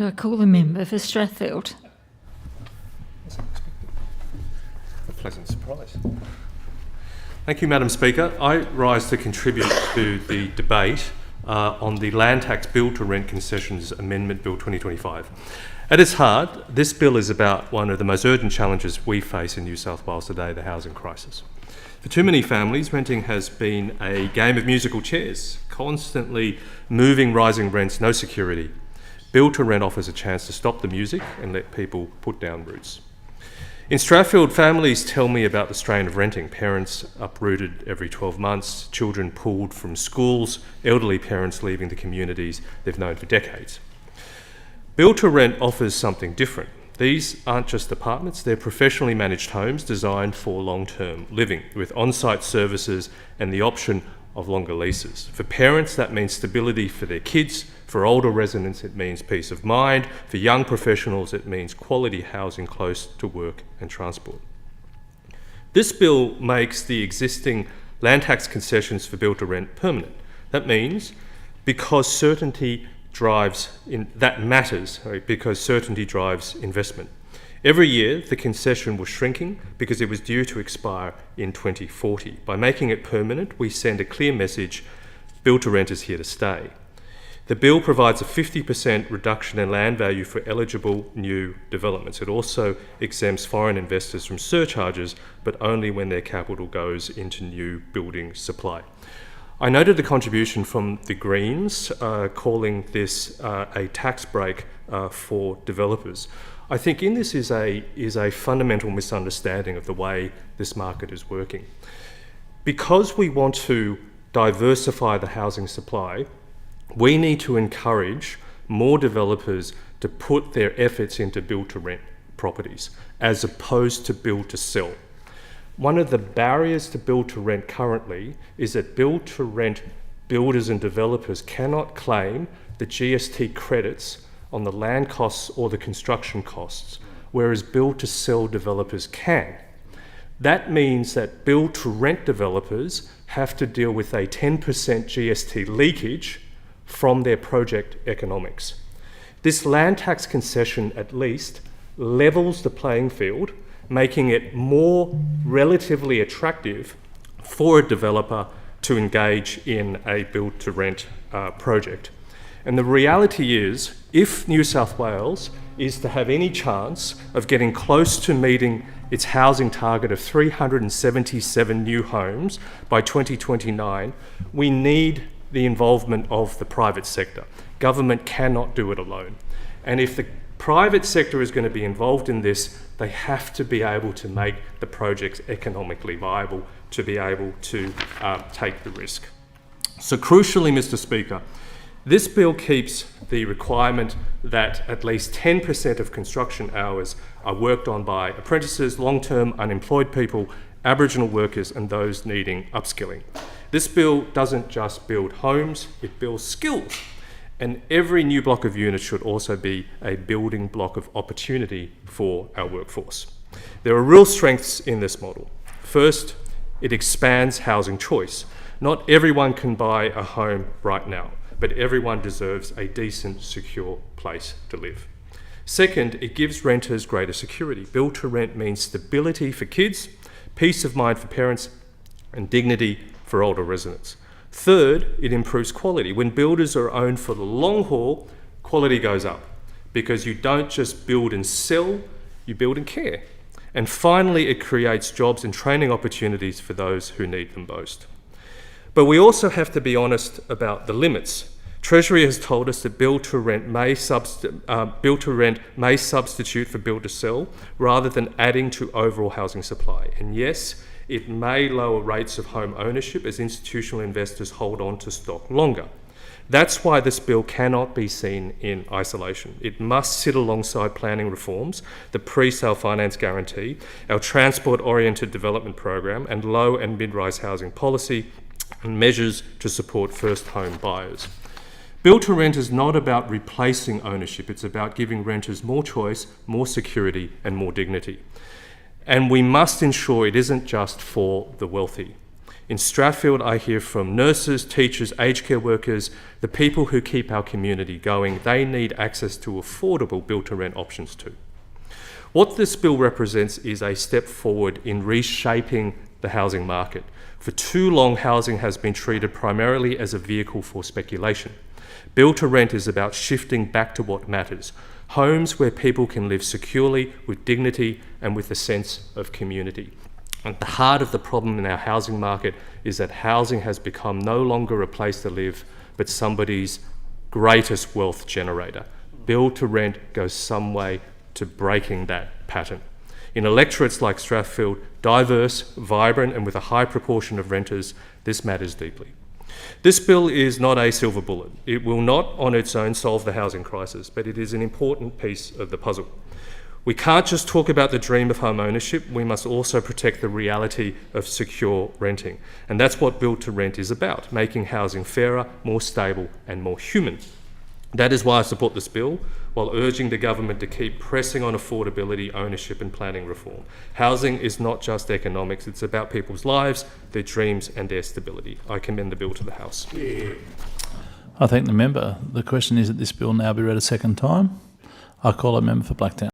Do I call the member for Strathfield? A pleasant surprise. Thank you, Madam Speaker. I rise to contribute to the debate on the Land Tax Bill to Rent Concessions Amendment Bill 2025. At its heart, this bill is about one of the most urgent challenges we face in New South Wales today, the housing crisis. For too many families, renting has been a game of musical chairs, constantly moving rising rents, no security. Bill to Rent offers a chance to stop the music and let people put down roots. In Strathfield, families tell me about the strain of renting. Parents uprooted every 12 months, children pulled from schools, elderly parents leaving the communities they've known for decades. Bill to Rent offers something different. These aren't just apartments, they're professionally managed homes designed for long-term living, with on-site services and the option of longer leases. For parents, that means stability for their kids. For older residents, it means peace of mind. For young professionals, it means quality housing close to work and transport. This bill makes the existing land tax concessions for build to rent permanent. That means because certainty drives because certainty drives investment. Every year, the concession was shrinking because it was due to expire in 2040. By making it permanent, we send a clear message: build to rent is here to stay. The bill provides a 50% reduction in land value for eligible new developments. It also exempts foreign investors from surcharges, but only when their capital goes into new building supply. I noted the contribution from the Greens calling this a tax break for developers. I think in this is a fundamental misunderstanding of the way this market is working. Because we want to diversify the housing supply, we need to encourage more developers to put their efforts into build-to-rent properties as opposed to build-to-sell. One of the barriers to build-to-rent currently is that build-to-rent builders and developers cannot claim the GST credits on the land costs or the construction costs, whereas build-to-sell developers can. That means that build-to-rent developers have to deal with a 10% GST leakage from their project economics. This land tax concession at least levels the playing field, making it more relatively attractive for a developer to engage in a build-to-rent project. And the reality is, if New South Wales is to have any chance of getting close to meeting its housing target of 377 new homes by 2029, we need the involvement of the private sector. Government cannot do it alone. And if the private sector is going to be involved in this, they have to be able to make the projects economically viable to be able to take the risk. So crucially, Mr. Speaker, this bill keeps the requirement that at least 10% of construction hours are worked on by apprentices, long-term unemployed people, Aboriginal workers and those needing upskilling. This bill doesn't just build homes, it builds skills. And every new block of units should also be a building block of opportunity for our workforce. There are real strengths in this model. First, it expands housing choice. Not everyone can buy a home right now, but everyone deserves a decent, secure place to live. Second, it gives renters greater security. Build to rent means stability for kids, peace of mind for parents, and dignity for older residents. Third, it improves quality. When builders are owned for the long haul, quality goes up because you don't just build and sell, you build and care. And finally, it creates jobs and training opportunities for those who need them most. But we also have to be honest about the limits. Treasury has told us that build to rent may substitute for build to sell rather than adding to overall housing supply. And yes, it may lower rates of home ownership as institutional investors hold on to stock longer. That's why this bill cannot be seen in isolation. It must sit alongside planning reforms, the pre-sale finance guarantee, our transport-oriented development program, and low and mid-rise housing policy, and measures to support first home buyers. Build to rent is not about replacing ownership, it's about giving renters more choice, more security, and more dignity. And we must ensure it isn't just for the wealthy. In Strathfield, I hear from nurses, teachers, aged care workers, the people who keep our community going. They need access to affordable build-to-rent options too. What this bill represents is a step forward in reshaping the housing market. For too long, housing has been treated primarily as a vehicle for speculation. Build-to-rent is about shifting back to what matters: homes where people can live securely, with dignity, and with a sense of community. At the heart of the problem in our housing market is that housing has become no longer a place to live, but somebody's greatest wealth generator. Build-to-rent goes some way to breaking that pattern. In electorates like Strathfield, diverse, vibrant, and with a high proportion of renters, this matters deeply. This bill is not a silver bullet. It will not on its own solve the housing crisis, but it is an important piece of the puzzle. We can't just talk about the dream of home ownership, we must also protect the reality of secure renting. And that's what Build to Rent is about, making housing fairer, more stable, and more human. That is why I support this bill, while urging the government to keep pressing on affordability, ownership, and planning reform. Housing is not just economics, it's about people's lives, their dreams, and their stability. I commend the bill to the House. I thank the member. The question is that this bill now be read a second time. I call a member for Blacktown.